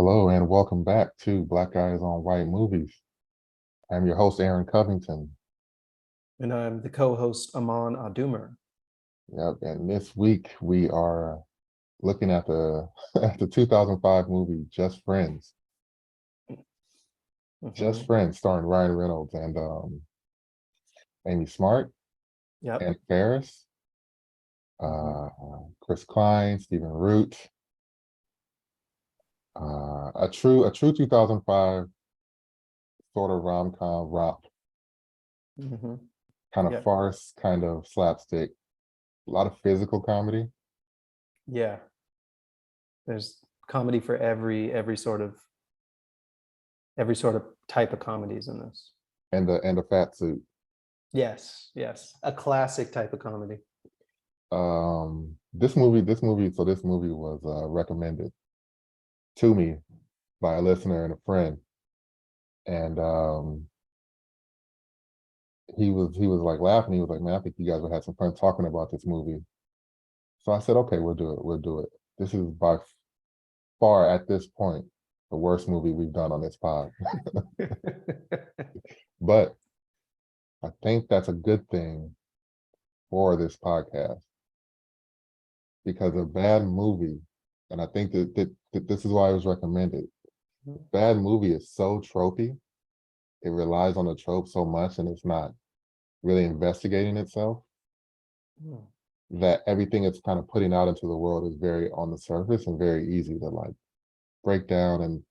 Hello and welcome back to Black Guys on White Movies. I'm your host, Aaron Covington. And I'm the co-host, Aman Adumer. Yep, and this week we are looking at the at the 2005 movie Just Friends. Just Friends, starring Ryan Reynolds and Amy Smart, Yep. Anna Faris, Chris Klein, Stephen Root. A true 2005 sort of rom-com romp, kind of farce, kind of slapstick, a lot of physical comedy. Yeah. There's comedy for every sort of type of comedies in this. And a fat suit. Yes. A classic type of comedy. This movie was recommended to me by a listener and a friend. And he was like laughing. He was like, "Man, I think you guys would have some fun talking about this movie." So I said, "Okay, we'll do it. This is by far at this point the worst movie we've done on this pod." But I think that's a good thing for this podcast, because a bad movie, and I think that this is why it was recommended. Bad movie is so tropey. It relies on the trope so much, and it's not really investigating itself, that everything it's kind of putting out into the world is very on the surface and very easy to like break down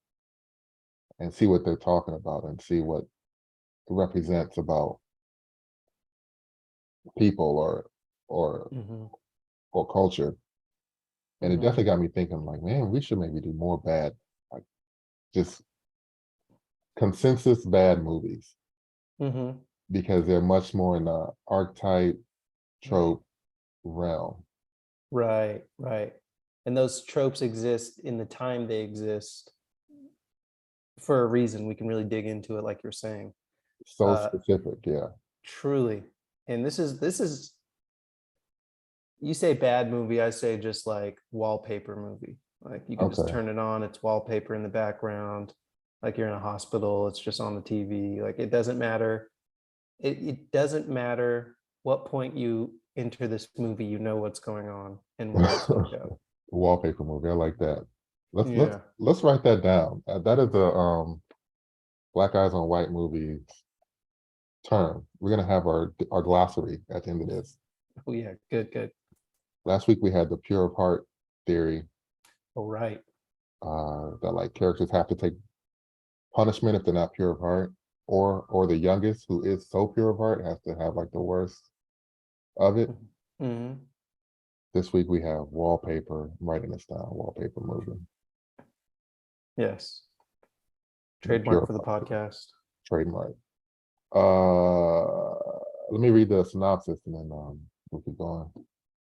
and see what they're talking about and see what it represents about people or culture. And it definitely got me thinking, like, man, we should maybe do more bad, like just consensus bad movies, because they're much more in the archetype trope realm. Right. And those tropes exist in the time they exist for a reason. We can really dig into it, like you're saying. So specific, yeah. Truly. And this is you say bad movie, I say just like wallpaper movie. Like you can just turn it on, it's wallpaper in the background, like you're in a hospital, it's just on the TV. Like it doesn't matter. It doesn't matter what point you enter this movie, you know what's going on and where it's going to go. Wallpaper movie, I like that. Let's write that down. That is the Black Eyes on White Movies term. We're gonna have our glossary at the end of this. Oh yeah, good. Last week we had the pure of heart theory. Oh right. That like characters have to take punishment if they're not pure of heart, or the youngest who is so pure of heart has to have like the worst of it. This week we have wallpaper. I'm writing this down. Wallpaper movie. Yes. Trademark for the podcast. Trademark. Let me read the synopsis and then we'll keep going.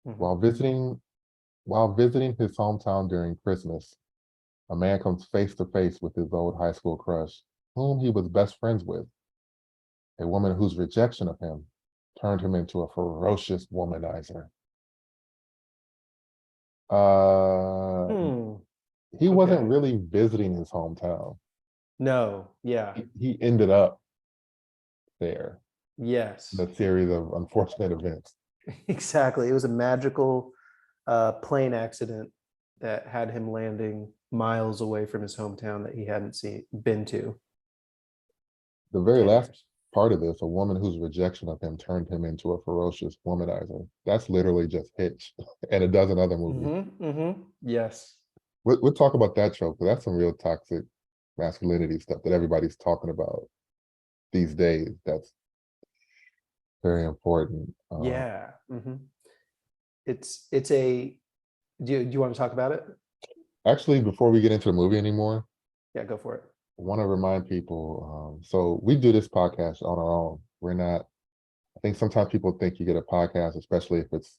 While visiting his hometown during Christmas, a man comes face to face with his old high school crush, whom he was best friends with. A woman whose rejection of him turned him into a ferocious womanizer. He wasn't really visiting his hometown. No, yeah. He ended up there. Yes. The series of unfortunate events. Exactly. It was a magical plane accident that had him landing miles away from his hometown that he hadn't been to. The very last part of this, a woman whose rejection of him turned him into a ferocious womanizer. That's literally just Hitch and a dozen other movies. Yes. We'll talk about that trope, because that's some real toxic masculinity stuff that everybody's talking about these days. That's very important. Yeah. It's a. Do you want to talk about it? Actually, before we get into the movie anymore, yeah, go for it. I want to remind people. So we do this podcast on our own. We're not. I think sometimes people think you get a podcast, especially if it's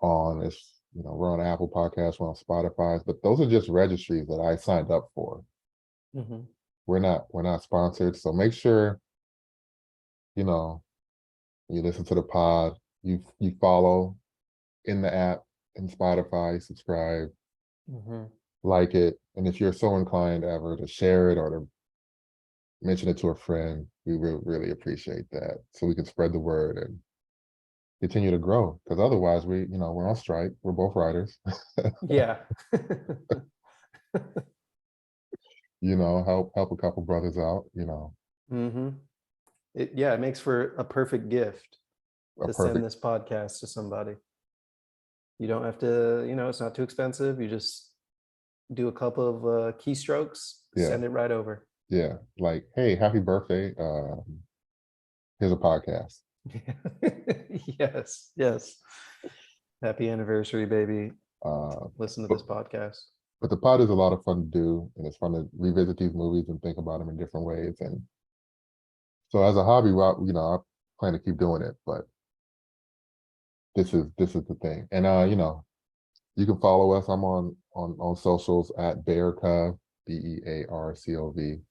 on. We're on Apple Podcasts, we're on Spotify, but those are just registries that I signed up for. We're not sponsored, so make sure you listen to the pod, you follow in the app, in Spotify, subscribe, like it, and if you're so inclined ever to share it or to mention it to a friend, we will really appreciate that, so we can spread the word and continue to grow. Because otherwise, we're on strike. We're both writers. Yeah. Help a couple brothers out. Mm-hmm. It makes for a perfect gift A to send perfect. this podcast to somebody. You don't have to, it's not too expensive. You just do a couple of keystrokes, Yeah, send it right over. yeah. Like, hey, happy birthday. Here's a podcast. Yes, yes. Happy anniversary, baby. Uh, Listen to but this podcast. but the pod is a lot of fun to do, and it's fun to revisit these movies and think about them in different ways. And so, as a hobby, well, I plan to keep doing it. But this is the thing. And you can follow us. I'm on socials at Bearcov, BEARCOV.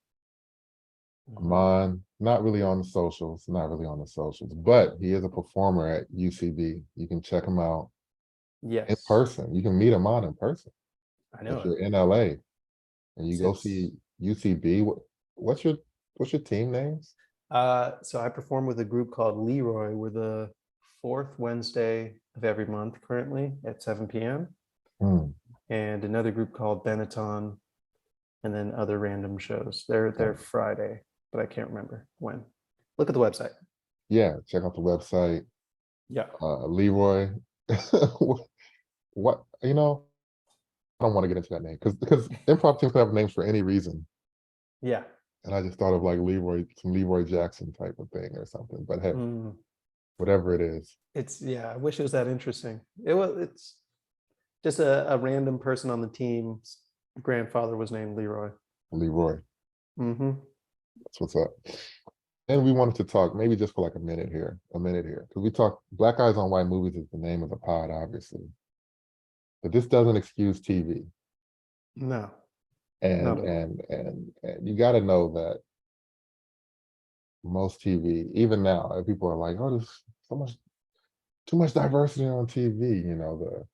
I'm Mhm. on, not really on the socials, not really on the socials, but he is a performer at UCB. You can check him out in Yes, person. You can meet him on in person I know if it. you're in LA and you go It's see UCB. What's your team names? so I perform with a group called Leroy. We're the fourth Wednesday of every month currently at 7 p.m. Hmm. and another group called Benetton, and then other random shows. They're Friday, but I can't remember when. Look at the website. Yeah, check out the website. Yeah. Leroy. What I don't want to get into that name because improv teams can have names for any reason. Yeah. And I just thought of like Leroy, some Leroy Jackson type of thing or something. But hey, Mm. whatever it is, It's yeah. I wish it was that interesting. It's just a random person on the team's grandfather was named Leroy. Leroy. Mm-hmm. That's what's up. And we wanted to talk maybe just for like a minute here, because we talk Black Eyes on White Movies is the name of the pod, obviously, but this doesn't excuse TV. No, And not at all. and you got to know that most TV, even now, people are like, oh, there's so much too much diversity on TV. The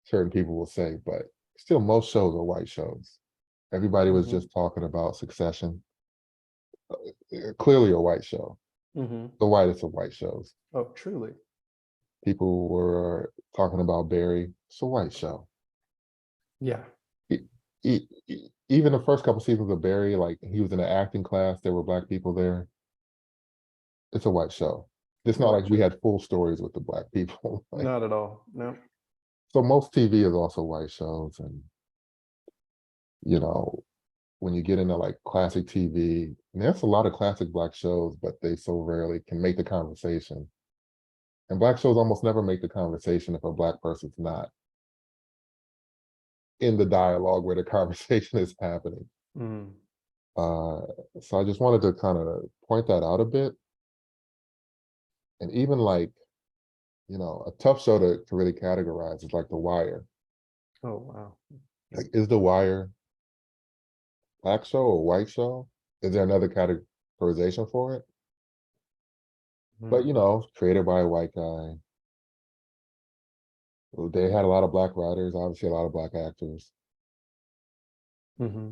certain people will say, but still, most shows are white shows. Everybody was Mm-hmm. just talking about Succession, clearly a white show, Mm-hmm. the whitest of white shows. Oh, truly. People were talking about Barry. It's a white show. Yeah. E- Even the first couple seasons of Barry, like he was in an acting class, there were black people there. It's a white show. It's It's a not white like we show. had full stories with the black people. Like, Not at all. No. so most TV is also white shows, and you know, when you get into like classic TV, and there's a lot of classic black shows, but they so rarely can make the conversation. And black shows almost never make the conversation if a black person's not in the dialogue where the conversation is happening. Mm. Uh, so I just wanted to kind of point that out a bit. And even like, a tough show to really categorize is like The Wire. Oh, wow. Like, is The Wire black show or white show? Is there another categorization for it? But Mm. created by a white guy. They had a lot of black writers, obviously a lot of black actors. Mm-hmm.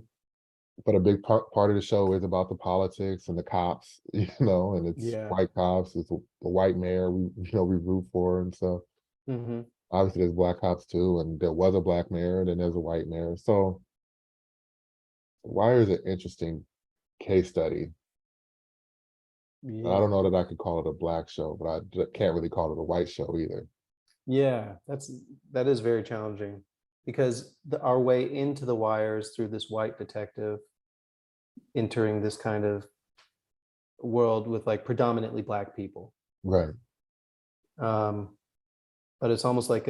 But a big part of the show is about the politics and the cops, and it's Yeah. white cops, it's the white mayor we root for and stuff. Mm-hmm. Obviously there's black cops too, and there was a black mayor, and then there's a white mayor. So Wire is an interesting case study. I don't Yeah. know that I could call it a black show, but can't really call it a white show either. Yeah. That is very challenging because our way into the wires through this white detective entering this kind of world with like predominantly black people. Right. Um, but it's almost like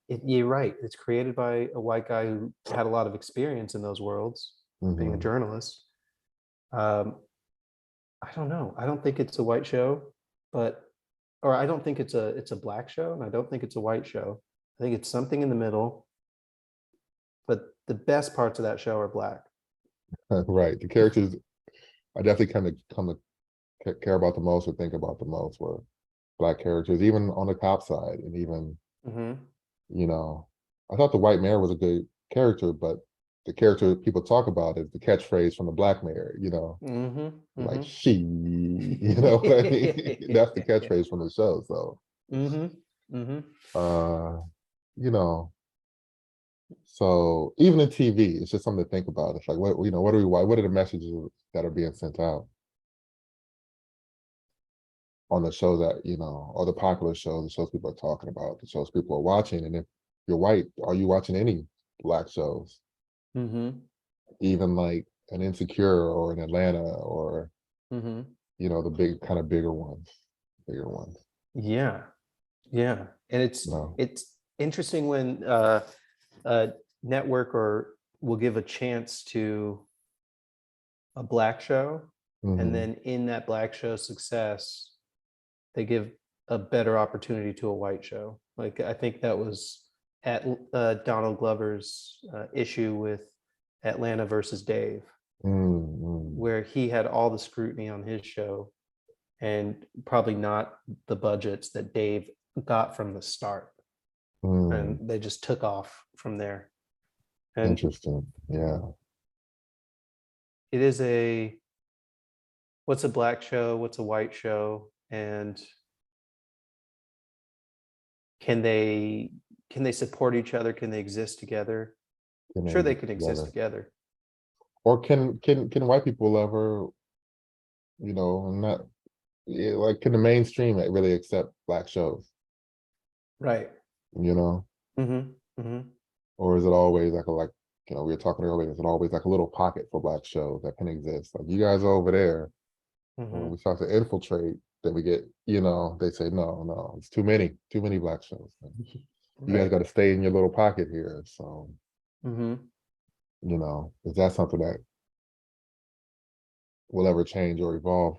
you're right. It's created by a white guy who had a lot of experience in those worlds, being a Hmm. journalist. Um, I don't know. I don't think it's a white show, but or I don't think it's a black show, and I don't think it's a white show. I think it's something in the middle. But the best parts of that show are black. Right. The characters I definitely kind of come to care about the most or think about the most were black characters, even on the cop side, and even Mm-hmm. you know I thought the white mayor was a good character, but the character people talk about is the catchphrase from the black mayor, like she, you know what I mean? That's the catchphrase from the show. So, uh, you know, so even in TV, it's just something to think about. It's like, what are we, what are the messages that are being sent out on the show that, or the popular shows, the shows people are talking about, the shows people are watching. And if you're white, are you watching any black shows? Even like an Insecure or an Atlanta or, the big kind of bigger ones. Yeah. Yeah. And it's interesting when a network will give a chance to a black show, and then in that black show success, they give a better opportunity to a white show. Like I think that was at Donald Glover's issue with Atlanta versus Dave, where he had all the scrutiny on his show and probably not the budgets that Dave got from the start. And they just took off from there. And interesting. Yeah. It is what's a black show? What's a white show? And can they support each other? Can they exist together? Sure, they can exist together. Or can white people ever, not like, can the mainstream really accept black shows? Right. Or is it always like we were talking earlier, is it always like a little pocket for black shows that can exist? Like, you guys are over there. When we start to infiltrate, then we get, they say, no, it's too many black shows. You guys got to stay in your little pocket here. So, is that something that will ever change or evolve?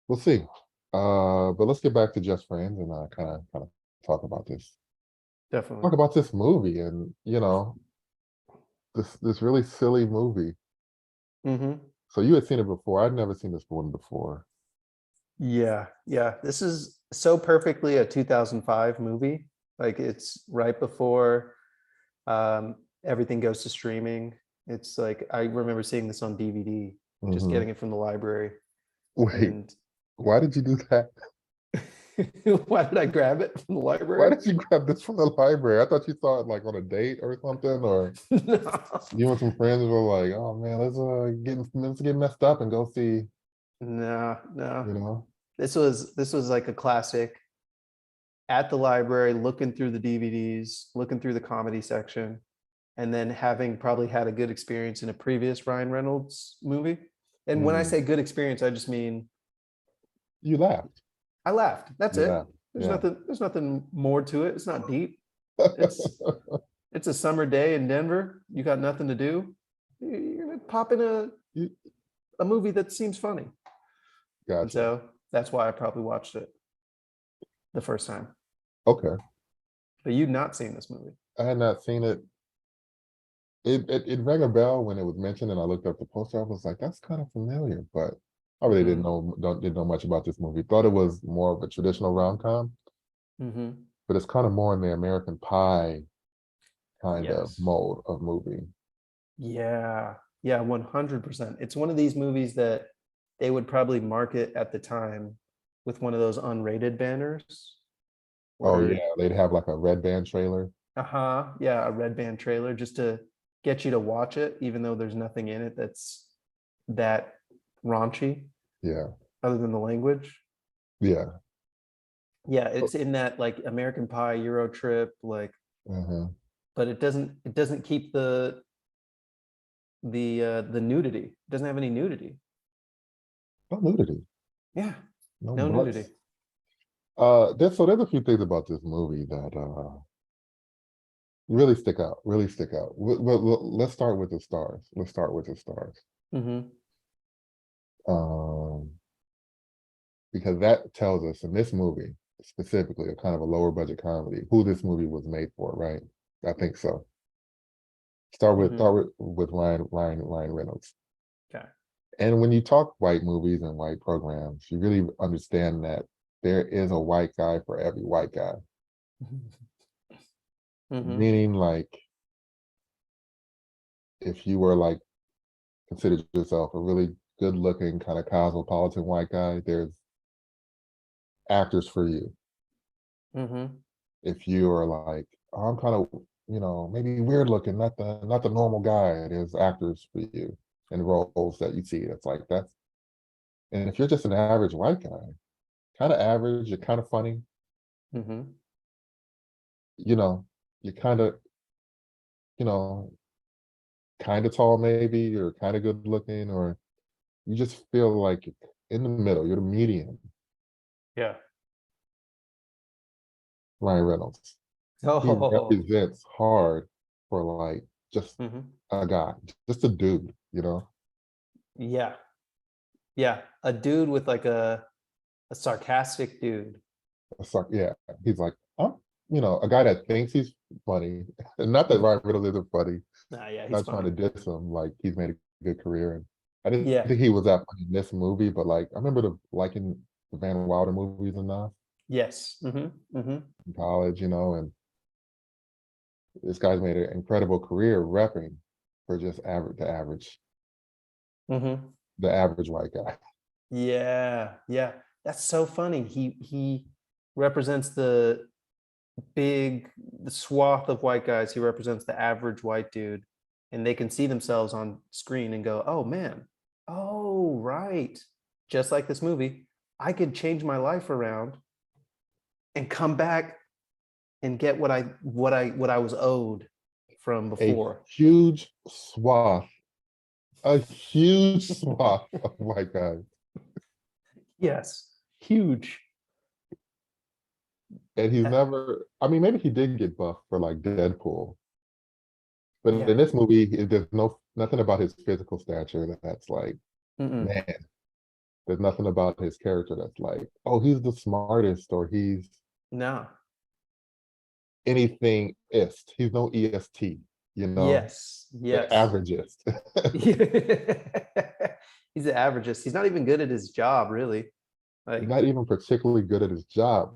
We'll see. But let's get back to Just Friends and kind of talk about this. Definitely. Talk about this movie and, this really silly movie. So you had seen it before. I'd never seen this one before. Yeah. This is so perfectly a 2005 movie. Like, it's right before everything goes to streaming. It's like, I remember seeing this on DVD, just getting it from the library. Wait, why did you do that? Why did I grab it from the library? Why did you grab this from the library? I thought you saw it like on a date or something, or you and some friends were like, "Oh man, let's get messed up and go see." No. This was like a classic. At the library, looking through the DVDs, looking through the comedy section, and then having probably had a good experience in a previous Ryan Reynolds movie. And when I say good experience, I just mean you laughed. I laughed. That's it. There's nothing more to it. It's not deep. It's a summer day in Denver. You got nothing to do. You're gonna pop in a movie that seems funny. Gotcha. And so that's why I probably watched it the first time. Okay. But you'd not seen this movie. I had not seen it. It rang a bell when it was mentioned, and I looked up the poster. I was like, that's kind of familiar, but I really didn't know much about this movie. Thought it was more of a traditional rom-com, but it's kind of more in the American Pie kind of mode of movie. Yeah, 100%. It's one of these movies that they would probably market at the time with one of those unrated banners. Oh yeah, they'd have like a red band trailer. Yeah, a red band trailer just to get you to watch it, even though there's nothing in it that's that raunchy. Yeah. Other than the language. Yeah. Yeah, it's in that like American Pie Euro trip, like, but it doesn't keep the nudity. It doesn't have any nudity. No nudity. Yeah. No nudity. There's a few things about this movie that really stick out. Let's start with the stars. Because that tells us in this movie, specifically, a kind of a lower budget comedy, who this movie was made for, right? I think so. Start with Ryan Reynolds. Okay. And when you talk white movies and white programs, you really understand that there is a white guy for every white guy. Meaning, like, if you were like considered yourself a really good looking kind of cosmopolitan white guy, there's actors for you. Mm-hmm. If you are like, oh, I'm kind of, maybe weird looking, not the normal guy, there's actors for you in roles that you see. It's like that's, and if you're just an average white guy, kind of average, you're kind of funny, Mm-hmm. you know, you're kind of, you know, kind of tall maybe, or kind of good looking, or you just feel like you're in the middle, you're the median. Yeah. Ryan Reynolds, he Oh. represents hard for like just Mm-hmm. a guy, just a dude, Yeah. Yeah. A dude with like a sarcastic dude. Yeah, he's like, I'm, a guy that thinks he's funny. And not that Ryan Reynolds isn't funny. Nah, yeah, he's Not trying to funny. diss him. Like he's made a good career, and I didn't Yeah. think he was that funny in this movie. But like, I remember liking the Van Wilder movies enough Yes. Mm-hmm. Mm-hmm. in college, and this guy's made an incredible career repping for just Mm-hmm. the average white guy. Yeah. Yeah. That's so funny. He represents the swath of white guys. He represents the average white dude, and they can see themselves on screen and go, "Oh man, oh right." Just like this movie, I could change my life around and come back and get what I was owed from A before. huge swath, a huge swath of white guys. Yes, huge. And he's Uh, never, I mean, maybe he did get buffed for like Deadpool, but yeah. in this movie, there's nothing about his physical stature that's like, Mm-mm. man, there's nothing about his character that's like, oh, he's the smartest, or he's No. anything ist. He's no EST, Yes. the Yes. averagest. He's the averagest. He's not even good at his job, really. He's Like, not even particularly good at his job.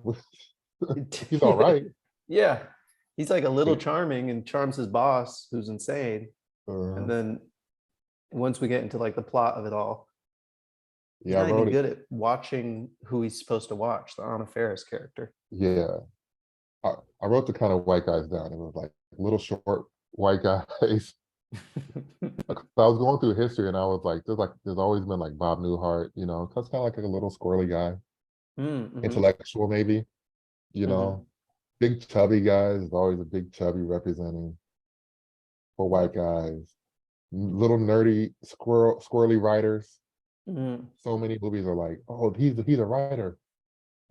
He's all right. yeah, he's like a little charming and charms his boss, who's insane. And Uh, then once we get into like the plot of it all, he's yeah, I not even wrote it. good at watching who he's supposed to watch, the Anna Faris character. Yeah, I wrote the kind of white guys down. It was like little short white guys. Like, I was going through history and I was like, there's always been like Bob Newhart, because kind of like a little squirrely guy, Mm-hmm. intellectual maybe, you Mm-hmm. know, big chubby guys. There's always a big chubby representing for white guys. Little nerdy squirrely writers. Mm-hmm. So many movies are like, oh, he's a writer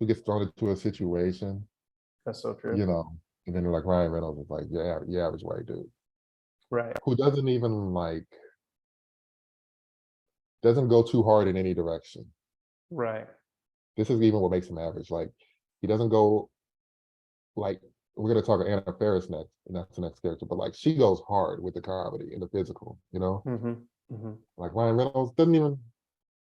who gets thrown into a situation, That's so true. you know, and then they're like Ryan Reynolds is like, yeah, average white dude Right. who doesn't even like doesn't go too hard in any direction. Right. This is even what makes him average. Like he doesn't go like we're gonna talk Anna Faris next, and that's the next character, but like she goes hard with the comedy and the physical. Mm-hmm. Mm-hmm. Like Ryan Reynolds doesn't even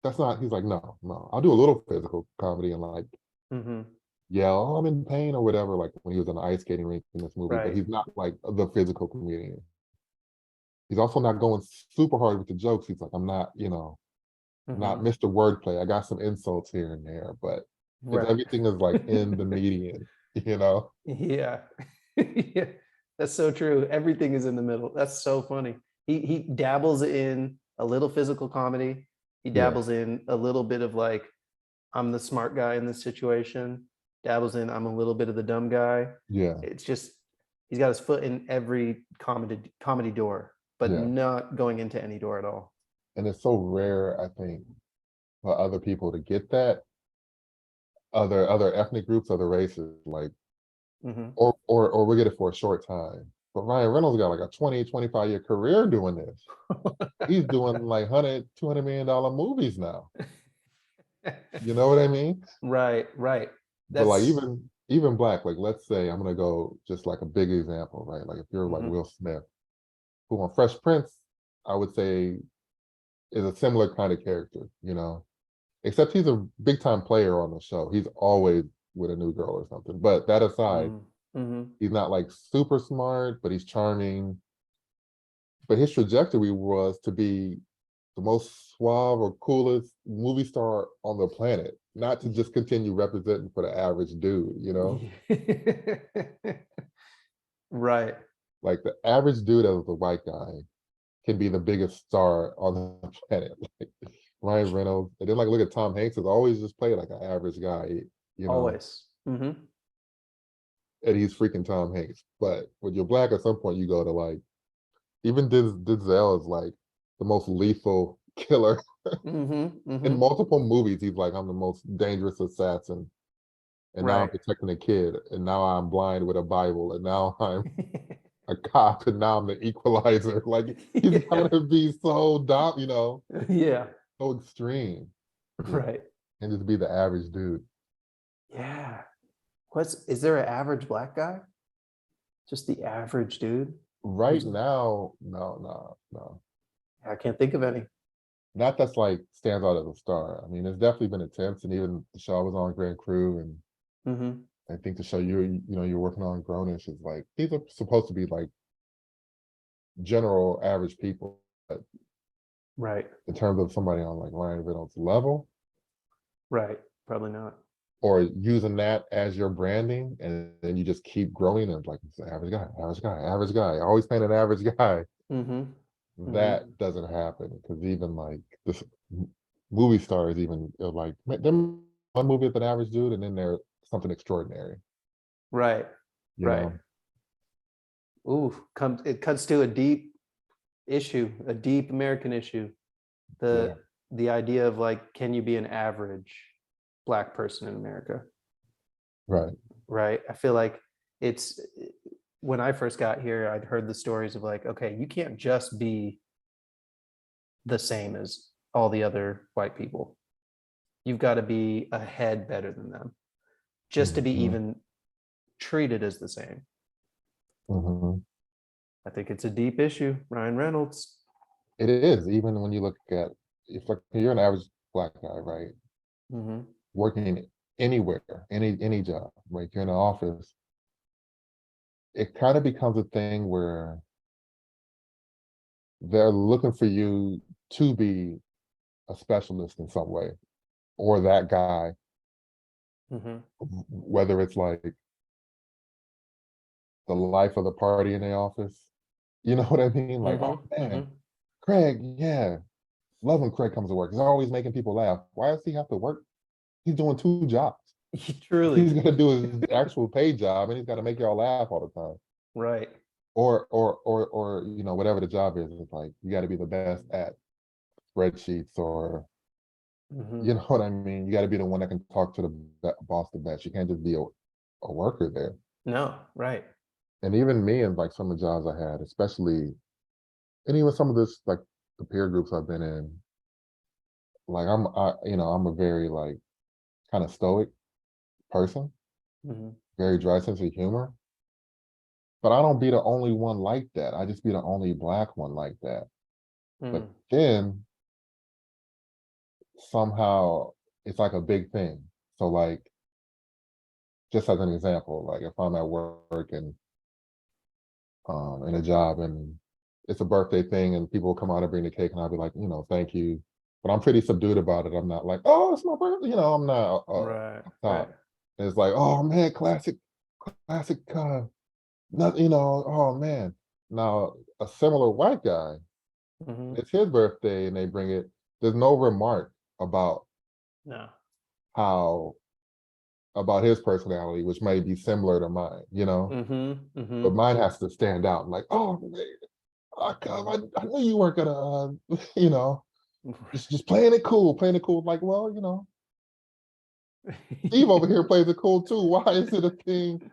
that's not he's like, no, I'll do a little physical comedy and like Mm-hmm. yell, oh, I'm in pain or whatever, like when he was on the ice skating rink in this movie, but Right. he's not like the physical comedian. He's also not going super hard with the jokes. He's like, I'm not Mm-hmm. Mr. Wordplay. I got some insults here and there, but it's Right. everything is like in the median, you know? Yeah. Yeah. That's so true. Everything is in the middle. That's so funny. He dabbles in a little physical comedy. He Yeah, dabbles in a little bit of like, I'm the smart guy in this situation. Dabbles in I'm a little bit of the dumb guy. yeah, It's just he's got his foot in every comedy door, but yeah. not going into any door at all. And it's so rare, I think, for other people to get that, other ethnic groups, other races, like Hmm. or we get it for a short time. But Ryan Reynolds got like a 20, 25 year career doing this. He's doing like 100, $200 million movies now. You know what I mean? Right, right. But like That's even black, like let's say I'm gonna go just like a big example, right? Like if you're like mhm. Will Smith, who on Fresh Prince, I would say is a similar kind of character. Except he's a big time player on the show. He's always with a new girl or something. But that aside, Mm, mhm. he's not like super smart, but he's charming. but his trajectory was to be the most suave or coolest movie star on the planet, not to just continue representing for the average dude, you know? Right. Like the average dude as a white guy can be the biggest star on the planet. Like Ryan Reynolds. And then like look at Tom Hanks has always just played like an average guy, you know, Always. Mm-hmm. and he's freaking Tom Hanks. But when you're black, at some point you go to like even Denzel is like the most lethal killer Mm-hmm. in Mm-hmm. multiple movies. He's like, I'm the most dangerous assassin, and now I'm Right. protecting a kid, and now I'm blind with a Bible, and now I'm a cop, and now I'm the equalizer. Like he's Yeah. gonna be so dumb, you know, Yeah. so extreme. Yeah. Right. And just be the average dude. Yeah. Is there an average black guy? Just the average dude? Right now, no, no, no. I can't think of any. Not that's like stands out as a star. I mean, it's definitely been attempts, and even the show I was on Grand Crew, and Mm-hmm. I think the show you're working on Grownish is like these are supposed to be like general average people, but Right. in terms of somebody on like Ryan Reynolds level, Right. Probably not. or using that as your branding, and then you just keep growing and like it's an average guy, average guy, average guy, always playing an average guy. Mm-hmm. Mm-hmm. That doesn't happen because even like this movie stars even like them one movie with an average dude and then they're something extraordinary, Right. you Right. know? Ooh, it cuts to a deep issue, a deep American issue. Yeah, The idea of like, can you be an average black person in America? right. Right. I feel like it's when I first got here, I'd heard the stories of like, okay, you can't just be the same as all the other white people. You've got to be a head better than them just to be Mhm, even treated as the same. mhm. I think it's a deep issue. Ryan Reynolds. It is, even when you look at if like you're an average black guy, right? Mm-hmm. Working anywhere, any job, right? You're in an office, it kind of becomes a thing where they're looking for you to be a specialist in some way, or that guy, Mm-hmm. whether it's like the life of the party in the office. You know what I mean? Like, oh Mm-hmm. man, Mm-hmm. Craig, yeah. Love when Craig comes to work. He's always making people laugh. Why does he have to work? He's doing two jobs. Truly. He's gonna do his actual paid job and he's gotta make y'all laugh all the time. Right. Or whatever the job is, it's like you gotta be the best at spreadsheets or Mm-hmm. you know what I mean? You gotta be the one that can talk to the boss the best. You can't just be a worker there. No, right. And even me and like some of the jobs I had, especially and even some of this like the peer groups I've been in, like I'm a very like kind of stoic person, Mm-hmm. very dry sense of humor. But I don't be the only one like that. I just be the only black one like that. But Mm. then somehow it's like a big thing. So like just as an example, like if I'm at work and in a job and it's a birthday thing and people will come out and bring the cake and I'll be like, thank you. But I'm pretty subdued about it. I'm not like, oh, it's my birthday. I'm not Right. up Right. top. And it's like, oh man, classic nothing, oh man. Now a similar white guy, Mm-hmm. it's his birthday and they bring it. There's no remark about No. how about his personality, which may be similar to mine. Mm-hmm. But Mm-hmm. mine has to stand out. Like, oh man, I knew you weren't gonna, just playing it cool, playing it cool. Like, well, Steve over here plays it cool too. Why is it a thing?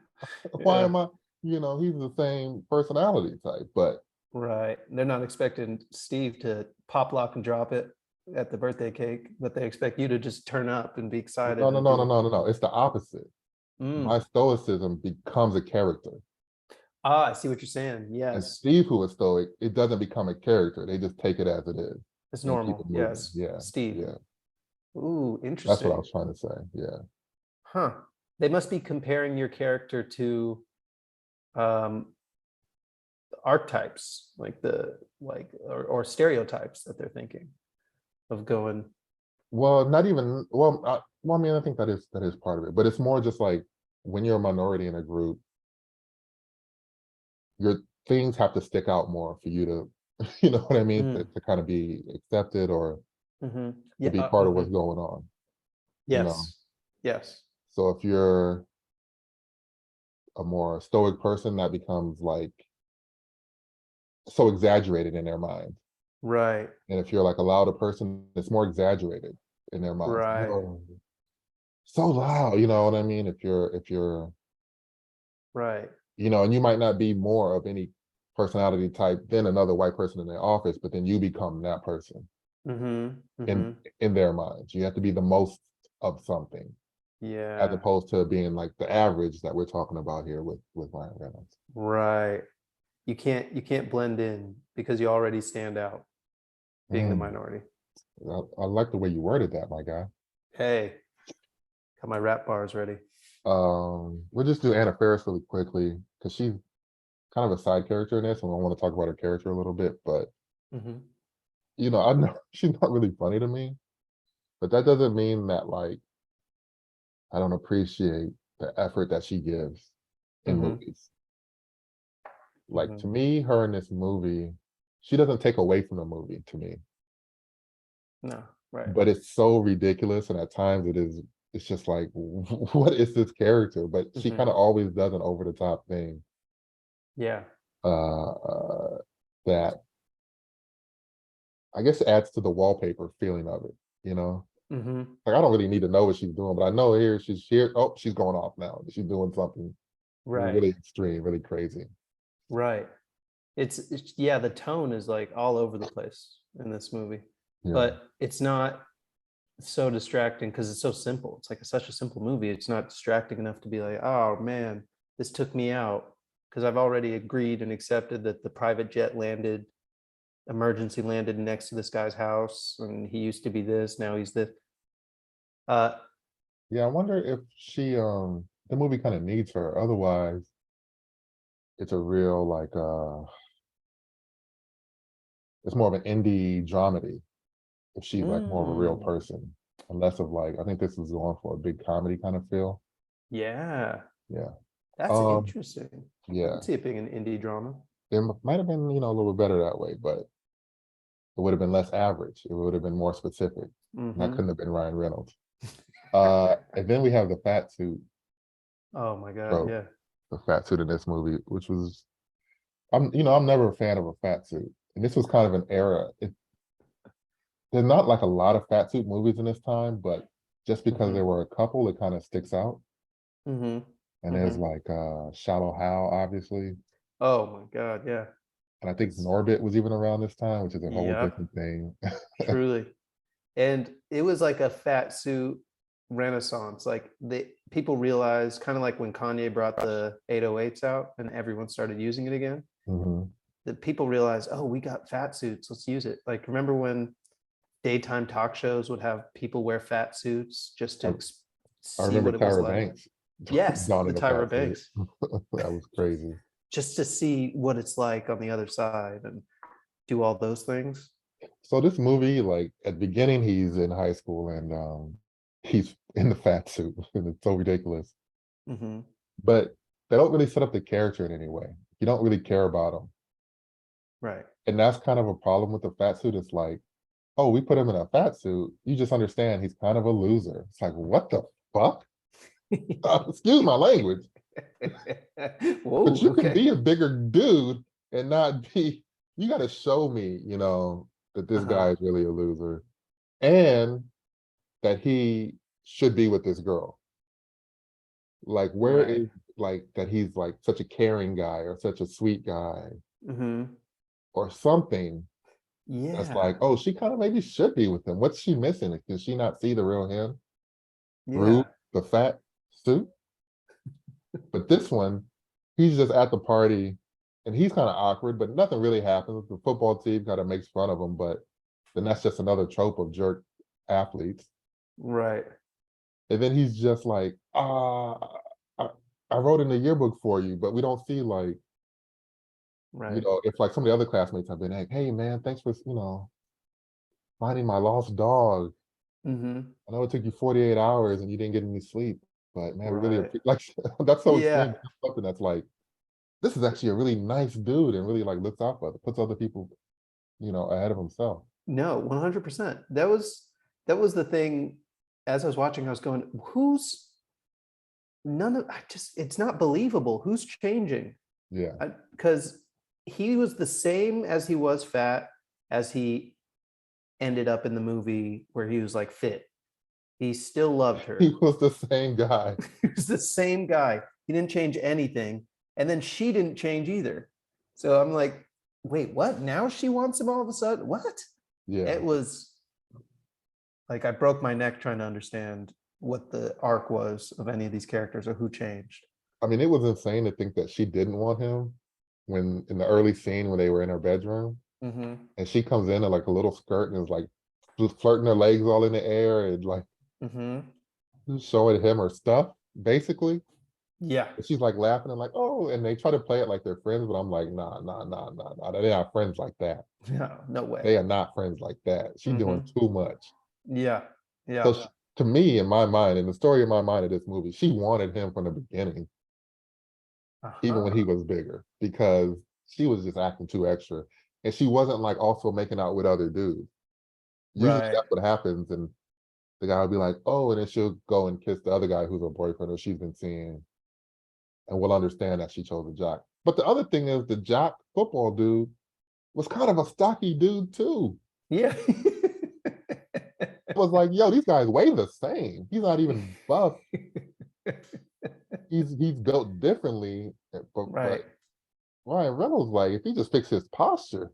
Why Yeah. am I? He's the same personality type, but Right. They're not expecting Steve to pop, lock, and drop it at the birthday cake, but they expect you to just turn up and be excited no, no, and no, no, do. no, no, no. It's the opposite. Mm. My stoicism becomes a character. Ah, I see what you're saying. And Yes. Steve, who is stoic, it doesn't become a character. They just take it as it is It's and keep normal. it moving. Yes. Yeah, Steve. yeah. Ooh, That's what I interesting. was trying to say. Yeah. Huh. They must be comparing your character to um archetypes, like like, or stereotypes that they're thinking of going. Well, not even, well, I mean, I think that is part of it, but it's more just like when you're a minority in a group, your things have to stick out more for you to, you know what I mean, to kind of be accepted or to Yeah. be part of what's going on, you know? Yes. Yes. So if you're a more stoic person, that becomes like so exaggerated in their mind. Right. And if you're like a louder person, it's more exaggerated in their minds. Right. Whoa, so loud, you know what I mean? If you're, Right. you know, and you might not be more of any personality type than another white person in their office, but then you become that person in their minds. You have to be the most of something, as Yeah. opposed to being like the average that we're talking about here with Ryan Reynolds. Right. You can't blend in because you already stand out being the Mm, minority. I like the way you worded that, my guy. Hey, got my rap bars ready. We'll just do Anna Faris really quickly because she's kind of a side character in this, and I want to talk about her character a little bit. But you know, I know she's not really funny to me, but that doesn't mean that like I don't appreciate the effort that she gives in movies. Like to me, her in this movie, she doesn't take away from the movie to me, No, right. but it's so ridiculous, and at times it is. It's just like, what is this character? But she kind of always does an over the top thing. Yeah. That I guess adds to the wallpaper feeling of it, you know? Like I don't really need to know what she's doing, but I know here she's here. Oh, she's going off now. She's doing something Right. really extreme, really crazy. Right. It's yeah, the tone is like all over the place in this movie, Yeah. but it's not so distracting because it's so simple. It's like such a simple movie. It's not distracting enough to be like, oh man, this took me out because I've already agreed and accepted that the private jet landed, emergency landed next to this guy's house, and he used to be this, now he's this. Uh, Yeah, I wonder if she the movie kind of needs her. Otherwise, it's a real like it's more of an indie dramedy if she's like more of a real mm, person. And less of like I think this is going for a big comedy kind of feel. yeah, Yeah. that's Um, interesting. I yeah. could see it being an indie drama. It might have been, you know, a little bit better that way, but it would have been less average. It would have been more specific. And that couldn't have been Ryan Reynolds. And then we have the fat suit Oh my God, trope, yeah. the fat suit in this movie, which was I'm never a fan of a fat suit. And this was kind of an era. There's not like a lot of fat suit movies in this time, but just because there were a couple, it kind of sticks out. And there's like Shallow Hal, obviously. Oh my God, yeah. And I think Norbit was even around this time, which is a whole Yep, different thing. truly. And it was like a fat suit renaissance. Like the people realized, kind of like when Kanye brought the 808s out and everyone started using it again, hmm that people realized, oh, we got fat suits, let's use it. Like remember when daytime talk shows would have people wear fat suits just I, to I see remember what it was Tyra like? Banks Yes, donning the a Tyra fat suit. Banks, That was crazy. just to see what it's like on the other side and do all those things. So this movie, like at the beginning, he's in high school and he's in the fat suit, and it's so ridiculous. But they don't really set up the character in any way. You don't really care about him, Right. and that's kind of a problem with the fat suit. It's like, oh, we put him in a fat suit. You just understand he's kind of a loser. It's like, what the fuck? Excuse my language, but Whoa, you can okay. be a bigger dude and not be. You got to show me, you know, that this Uh-huh. guy is really a loser, and that he should be with this girl. Like, where Right. is like that he's like such a caring guy or such a sweet guy or something that's like, Yeah. oh, she kind of maybe should be with him. What's she missing? Does she not see the real him through Yeah. the fat suit? But this one, he's just at the party and he's kind of awkward, but nothing really happens. The football team kind of makes fun of him, but then that's just another trope of jerk athletes. Right. And then he's just like, I, I wrote in the yearbook for you, but we don't see like Right. If like some of the other classmates have been like, hey man, thanks for, finding my lost dog. Mm-hmm. I know it took you 48 hours and you didn't get any sleep, but man, we really Right. like that's so extreme. Yeah. That's something that's like, this is actually a really nice dude and really like looks out for other, puts other people, ahead of himself. No, 100%. That was the thing. As I was watching, I was going, who's none of I just it's not believable. Who's changing? Yeah. Because he was the same as he was fat, as he ended up in the movie where he was like fit. He still loved He her. was the same guy. He was the same guy. He didn't change anything. And then she didn't change either. So I'm like, wait, what? Now she wants him all of a sudden? What? Yeah. It was like I broke my neck trying to understand what the arc was of any of these characters or who changed. I mean, it was insane to think that she didn't want him when in the early scene when they were in her bedroom Mm-hmm. and she comes in like a little skirt and is like just flirting her legs all in the air and like Mm-hmm. showing him her stuff, basically. Yeah. And she's like laughing and like, oh, and they try to play it like they're friends, but I'm like, nah, nah, nah, nah, nah. They're not friends like that. No, no way. They are not friends like that. She's doing Mm-hmm. too much. Yeah. So Yeah. to me, in my mind, in the story in my mind of this movie, she wanted him from the beginning, even when he Uh-huh. was bigger, because she was just acting too extra. And she wasn't like also making out with other dudes. Usually Right. that's what happens. And the guy would be like, oh, and then she'll go and kiss the other guy who's her boyfriend or she's been seeing. And we'll understand that she chose a jock. But the other thing is the jock football dude was kind of a stocky dude too. Yeah. It was like, yo, these guys weigh the same. He's not even buff. He's built differently. But Right. Ryan Reynolds, like, if he just fixed his posture,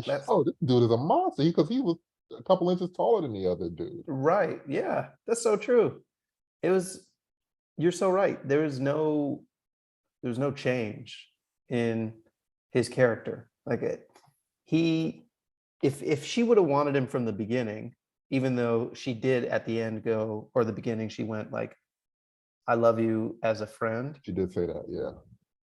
That's oh, this dude is a monster because he was a couple inches taller than the other dude. right. Yeah. That's so true. It was you're so right. There's no change in his character. Like he if she would have wanted him from the beginning, even though she did at the end go, or the beginning she went like, I love you as a friend, She did say that, yeah.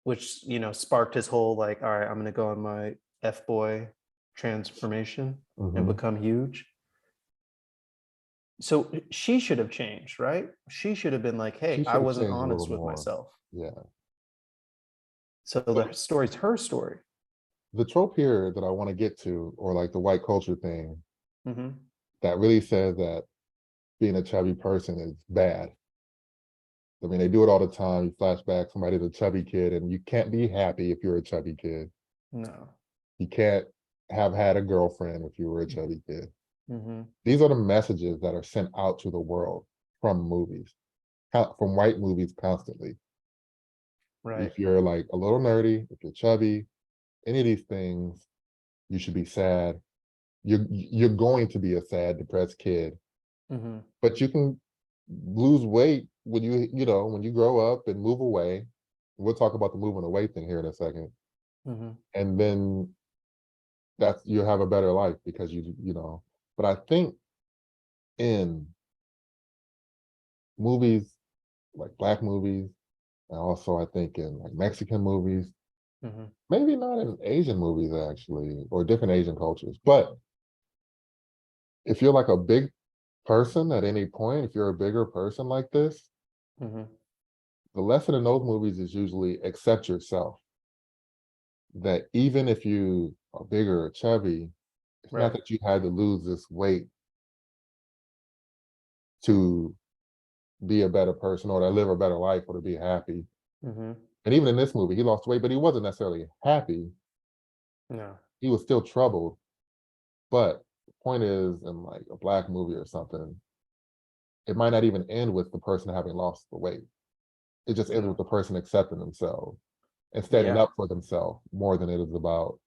which sparked his whole like, all right, I'm gonna go on my F-boy transformation and Hmm. become huge. So she should have changed, right? She should have been like, hey, She I should have wasn't changed a little honest with more. myself. Yeah. So the story's her story. The trope here that I want to get to, or like the white culture thing, Mm-hmm. that really says that being a chubby person is bad. I mean, they do it all the time. You flash back, somebody's a chubby kid, and you can't be happy if you're a chubby kid. No. You can't have had a girlfriend if you were a chubby kid. Mm-hmm. These are the messages that are sent out to the world from movies, from white movies constantly. Right. If you're like a little nerdy, if you're chubby, any of these things, you should be sad. You're going to be a sad, depressed kid, Mm-hmm. but you can lose weight when when you grow up and move away. We'll talk about the moving away thing here in a second, Mm-hmm. and then that's you have a better life because you. But I think in movies like black movies, and also I think in like Mexican movies, Mm-hmm. maybe not in Asian movies actually, or different Asian cultures, but if you're like a big person at any point, if you're a bigger person like this, Mm-hmm. the lesson in those movies is usually accept yourself. That even if you are bigger or chubby, it's not Right. that you had to lose this weight to be a better person or to live a better life or to be happy. Mm-hmm. And even in this movie, he lost weight, but he wasn't necessarily happy. No. He was still troubled. But the point is, in like a black movie or something, it might not even end with the person having lost the weight. It just ends with No. the person accepting themselves and standing Yeah. up for themselves more than it is about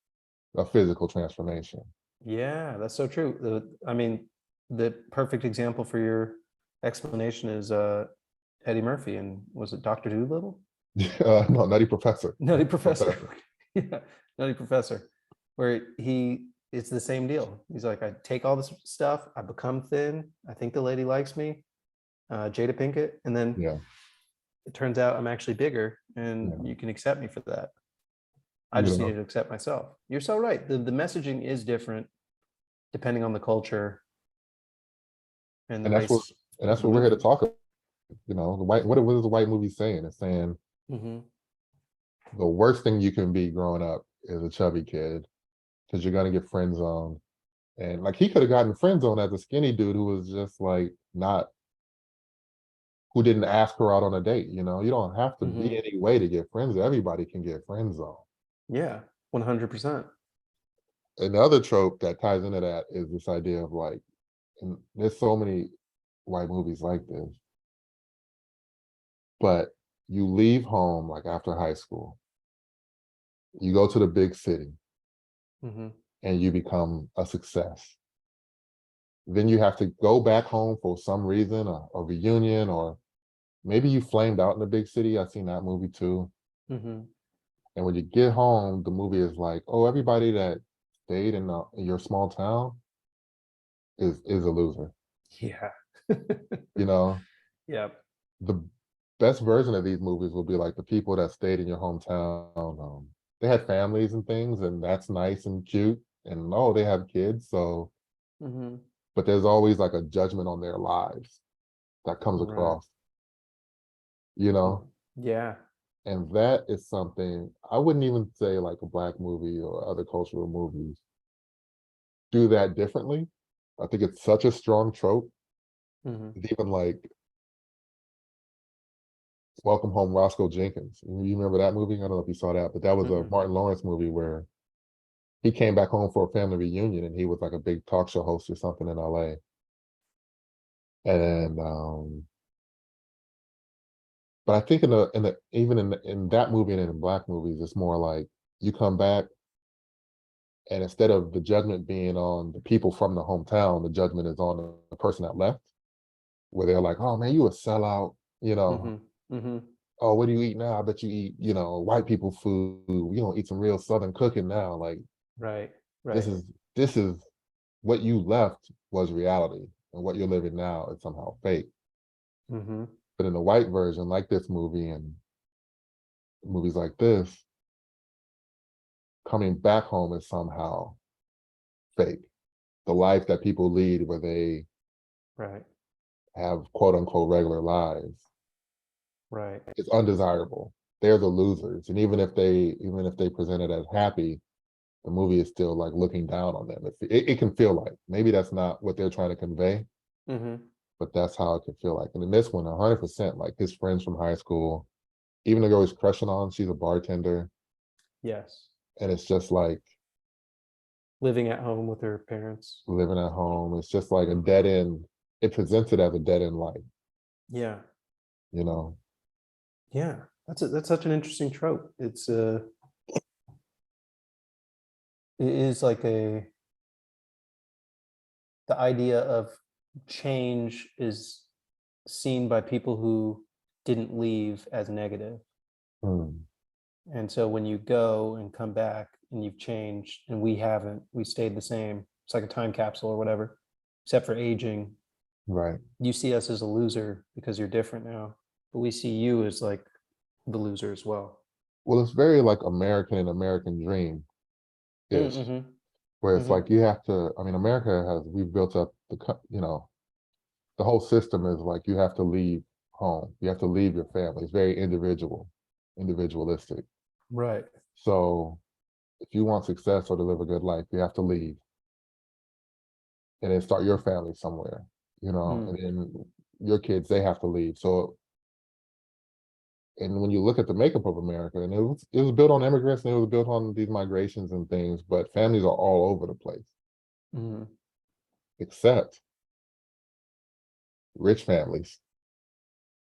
a physical transformation. Yeah, that's so true. I mean, the perfect example for your explanation is Eddie Murphy, and was it Dr. Doolittle? No, Nutty Professor. Nutty Professor. Professor. Yeah, Nutty Professor, where it's the same deal. He's like, I take all this stuff, I become thin, I think the lady likes me, Jada Pinkett, and then Yeah, it turns out I'm actually bigger, and yeah. you can accept me for that. I you just know, needed to accept myself. You're so right. The messaging is different depending on the culture and the and that's what race and of that's the what we're here to movie. talk about. You know, what is the white movie saying? It's saying Hmm. the worst thing you can be growing up is a chubby kid because you're gonna get friend zoned. And like he could have gotten friend zoned as a skinny dude who was just like not who didn't ask her out on a date. You know, you don't have to Hmm. be any way to get friends. Everybody can get friend zoned. Yeah, 100%. Another trope that ties into that is this idea of like, and there's so many white movies like this, but you leave home like after high school, you go to the big city Hmm. and you become a success. Then you have to go back home for some reason, a reunion, or maybe you flamed out in the big city. I've seen that movie too. Hmm. And when you get home, the movie is like, oh, everybody that stayed in your small town is a loser. Yeah. You know, Yep. the best version of these movies will be like the people that stayed in your hometown. They had families and things, and that's nice and cute. And oh, they have kids, so Hmm. but there's always like a judgment on their lives that comes Right. across, you Mm. know? Yeah. And that is something I wouldn't even say like a black movie or other cultural movies do that differently. I think it's such a strong trope. Hmm. It's even like Welcome Home Roscoe Jenkins. You remember that movie? I don't know if you saw that, but that was a Mm-mm. Martin Lawrence movie where he came back home for a family reunion and he was like a big talk show host or something in LA. And but I think in the even in that movie and in black movies, it's more like you come back and instead of the judgment being on the people from the hometown, the judgment is on the person that left, where they're like, oh man, you a sellout, you know, Hmm. Hmm. oh, what do you eat now? I bet you eat, white people food. You don't eat some real Southern cooking now. Like Right. this Right. is this is what you left was reality, and what you're living now is somehow fake. Hmm. But in the white version, like this movie and movies like this, coming back home is somehow fake. The life that people lead where they Right. have quote unquote regular lives Right. is undesirable. They're the losers. And even if they present it as happy, the movie is still like looking down on them. It can feel like maybe that's not what they're trying to convey, Hmm. but that's how it can feel like. And in this one, 100%, like his friends from high school, even the girl he's crushing on, she's a bartender. Yes. And it's just like Living at home with her parents. living at home. It's just like a dead end. It presents it as a dead end life, Yeah. you know? Yeah. That's such an interesting trope. It is like the idea of change is seen by people who didn't leave as negative. Hmm. And so when you go and come back and you've changed and we haven't, we stayed the same. It's like a time capsule or whatever, except for aging. Right. You see us as a loser because you're different now, but we see you as like the loser as well. Well, it's very like American and American dream ish, Mm-hmm. where it's Mm-hmm. like you have to, I mean, we've built up the whole system is like you have to leave home. You have to leave your family. It's very individualistic. Right. So if you want success or to live a good life, you have to leave and then start your family somewhere, Mm. and then your kids, they have to leave. So, and when you look at the makeup of America, and it was built on immigrants and it was built on these migrations and things, but families are all over the place, Mm. except rich families.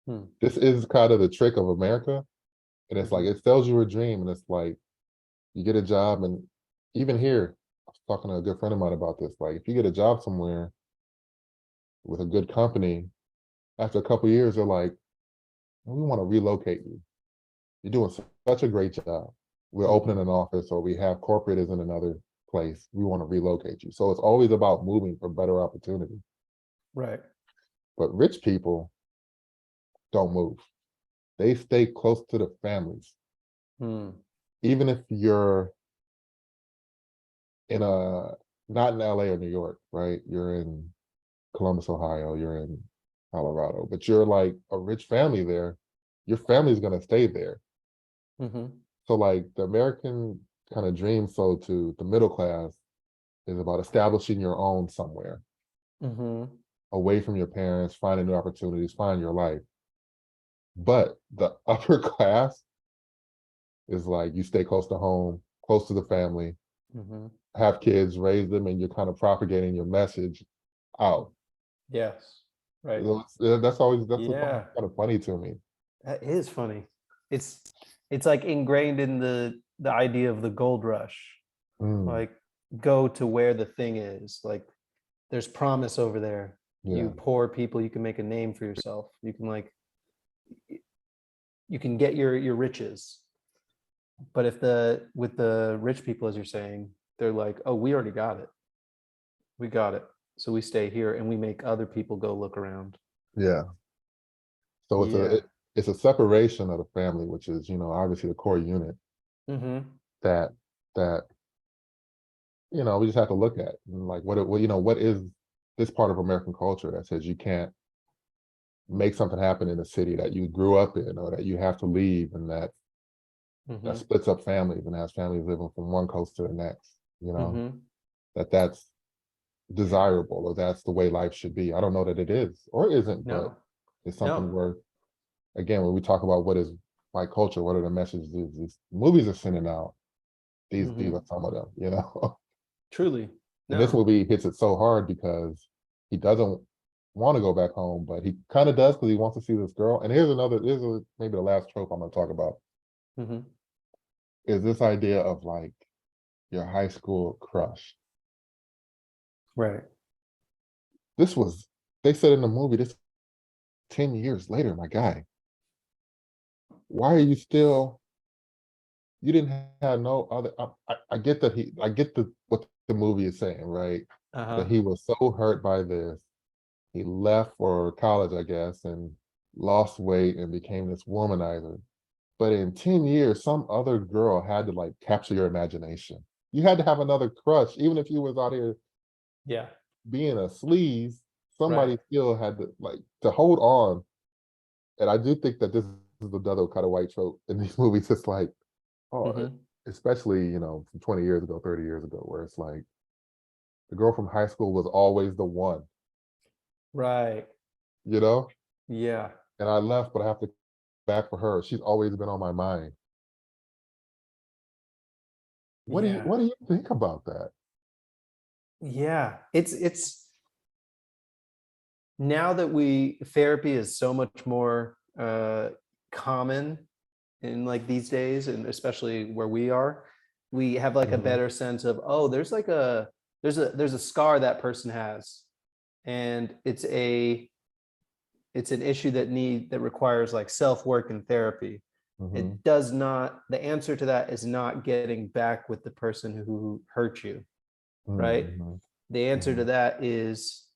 Mm. This is kind of the trick of America. And it's like Mm-hmm. it sells you a dream, and it's like you get a job, and even here, I was talking to a good friend of mine about this. Like, if you get a job somewhere with a good company, after a couple of years, they're like, we want to relocate you. You're doing such a great job. We're Mm-hmm. opening an office, or we have corporate is in another place. We want to relocate you. So it's always about moving for better opportunity. Right. But rich people don't move. They stay close to the families. Mm. even if you're in a not in LA or New York, right? You're in Columbus, Ohio, you're in Colorado, but you're like a rich family there, your family's gonna stay there. Mm-hmm. So like the American kind of dream sold to the middle class is about establishing your own somewhere, Mm-hmm. away from your parents, finding new opportunities, finding your life. But the upper class is like you stay close to home, close to the family, Mm-hmm. have kids, raise them, and you're kind of propagating your message out. Yes. Right. So that's always that's what's Yeah. kind of funny to me. That is funny. It's it's like ingrained in the idea of the gold rush. Mm, Like go to where the thing is. Like there's promise over there. You yeah, poor people, you can make a name for yourself. You can like you can get your riches. But if the with the rich people, as you're saying, they're like, oh, we already got it. We got it. So we stay here and we make other people go look around. yeah. So Yeah. it's a separation of the family, which is obviously the core unit Mm-hmm. that that we just have to look at and like what is this part of American culture that says you can't make something happen in a city that you grew up in or that you have to leave and that Mm-hmm. splits up families and has families living from one coast to the next, Mm-hmm. that's desirable or that's the way life should be. I don't know that it is or isn't, but No. it's something No. where, again, when we talk about what is white culture, what are the messages these movies are sending out, these Mm-hmm. are some of them. Truly. And this No. movie hits it so hard because he doesn't want to go back home, but he kind of does because he wants to see this girl. And maybe the last trope I'm going to talk about Mm-hmm. is this idea of like your high school crush. Right. This was, they said in the movie, this 10 years later, my guy. Why are you still, you didn't have no other, I get that I get what the movie is saying, right? Uh-huh. That he was so hurt by this. He left for college, I guess, and lost weight and became this womanizer. But in 10 years, some other girl had to like capture your imagination. You had to have another crush, even if you was out here Yeah. being a sleaze, Right. somebody still had to like to hold on. And I do think that this is the other kind of white trope in these movies. It's like, oh, Mm-hmm. especially, from 20 years ago, 30 years ago, where it's like the girl from high school was always the one, Right. you know? Yeah. And I left, but I have to back for her. She's always been on my mind. Yeah. What do you think about that? Yeah. It's now that we therapy is so much more common in like these days, and especially where we are, we have like a Mhm. better sense of, oh, there's like a there's a scar that person has, and it's an issue that requires like self-work and therapy. Mhm. It does not, the answer to that is not getting back with the person who hurt you, right? Mhm. The answer to Mhm. that is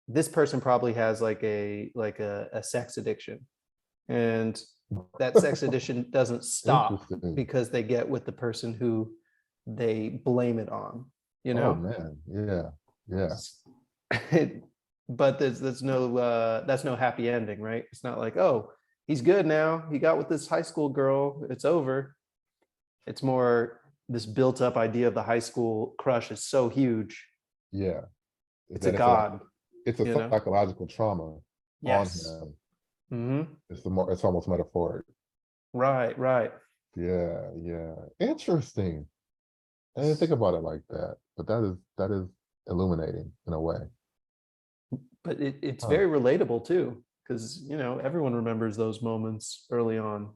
this person probably has like a sex addiction, and that sex addiction doesn't stop Interesting. because they get with the person who they blame it on, you Oh know. man. Yeah. Yeah. But that's no happy ending, right? It's not like, oh, he's good now, he got with this high school girl, it's over. It's more this built up idea of the high school crush is so huge, Yeah. Is it's a that it's like god, it's a you know. psychological trauma on Yes. him. Hmm. It's almost metaphoric. Right, right. Yeah, yeah. Interesting. I didn't think about it like that, but that is illuminating in a way. But it's Huh. very relatable too, because everyone remembers those moments early on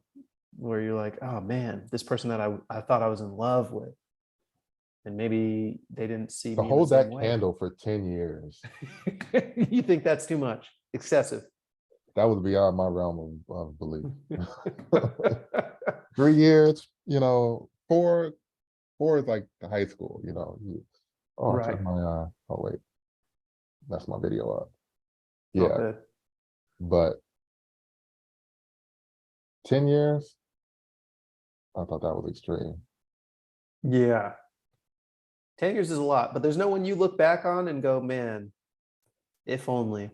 where you're like, oh man, this person that I thought I was in love with, and maybe they didn't see To me in the hold same that way. candle for 10 years, You think that's too much, excessive. that was beyond my realm of belief. 3 years, four is like the high school, oh, I Right. turned my oh wait, that's my video up. All Yeah, good. but 10 years, I thought that was extreme. Yeah. 10 years is a lot, but there's no one you look back on and go, man, if only.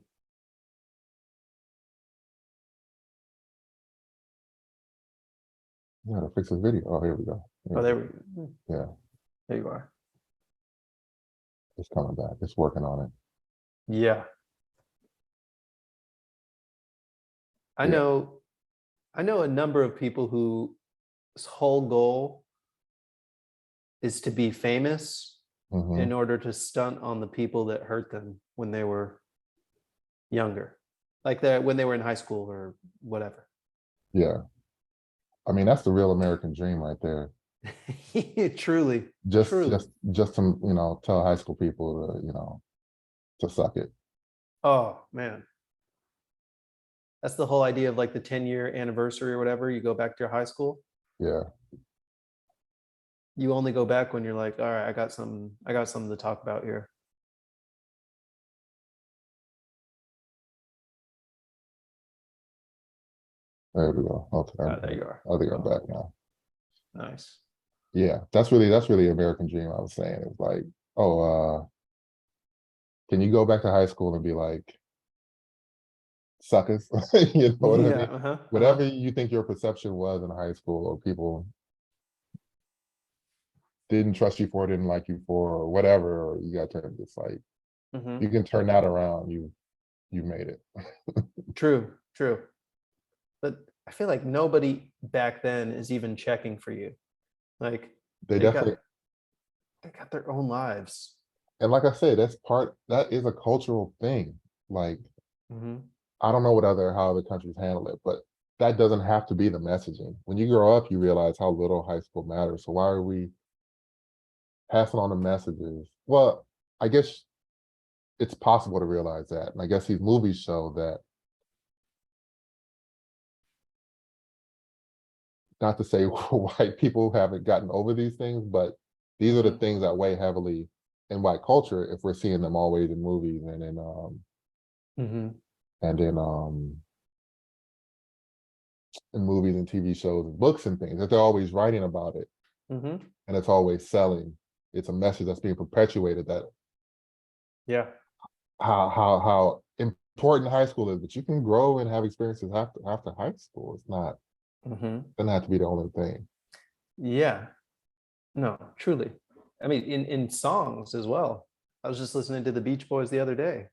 Yeah, to fix this video. Oh, here we go. Oh, there we go. Yeah, There you are. it's coming back. It's working on it. Yeah. I Yeah. know a number of people whose whole goal is to be famous Hmm. in order to stunt on the people that hurt them when they were younger, like when they were in high school or whatever. Yeah. I mean, that's the real American dream right there. Truly, Just, truly. just to, tell high school people to, to suck it. Oh man, that's the whole idea of like the 10-year anniversary or whatever. You go back to your high school. Yeah. You only go back when you're like, all right, I got something to talk about here. There we go. Okay. There you are. I think I'm back now. Nice. Yeah, that's really American dream. I was saying it's like, oh, can you go back to high school and be like, suckers? You know what I Yeah. mean? Whatever you think your perception was in high school, or people didn't trust you for, didn't like you for, or whatever, or you got to just like, you can turn that around. You made it. True. But I feel like nobody back then is even checking for you. Like They they definitely, got their own lives. and like I said, that is a cultural thing. Like, I don't know how other countries handle it, but that doesn't have to be the messaging. When you grow up, you realize how little high school matters. So why are we passing on the messages? Well, I guess it's possible to realize that. And I guess these movies show that, not to say white people haven't gotten over these things, but these are the things that weigh heavily in white culture if we're seeing them always in movies and in movies and TV shows and books and things, that they're always writing about it, and it's always selling. It's a message that's being perpetuated, that how important high school is, but you can grow and have experiences after high school. It's not doesn't have to be the only thing. Yeah. No, truly. I mean, in songs as well. I was just listening to the Beach Boys the other day.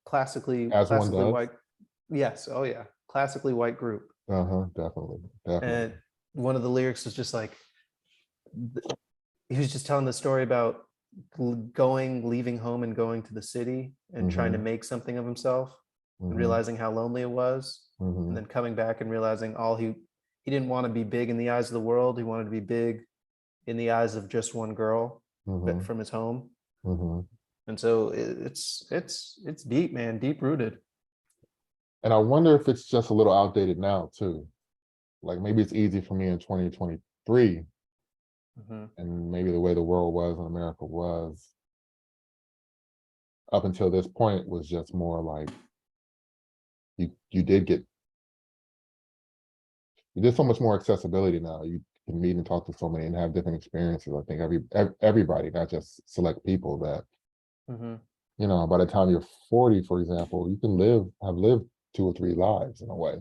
Classically As one does. white. Yes. Oh yeah. Classically white group. Definitely. And one of the lyrics was just like, he was just telling the story about leaving home and going to the city and trying to make something of himself, and realizing how lonely it was, and then coming back and realizing he didn't want to be big in the eyes of the world. He wanted to be big in the eyes of just one girl from his home. And so it's deep, man, deep rooted. And I wonder if it's just a little outdated now too. Like maybe it's easy for me in 2023, and maybe the way the world was and America was up until this point was just more like you did so much more accessibility now. You can meet and talk to so many and have different experiences. I think everybody, not just select people, that by the time you're 40, for example, you can have lived 2 or 3 lives in a way.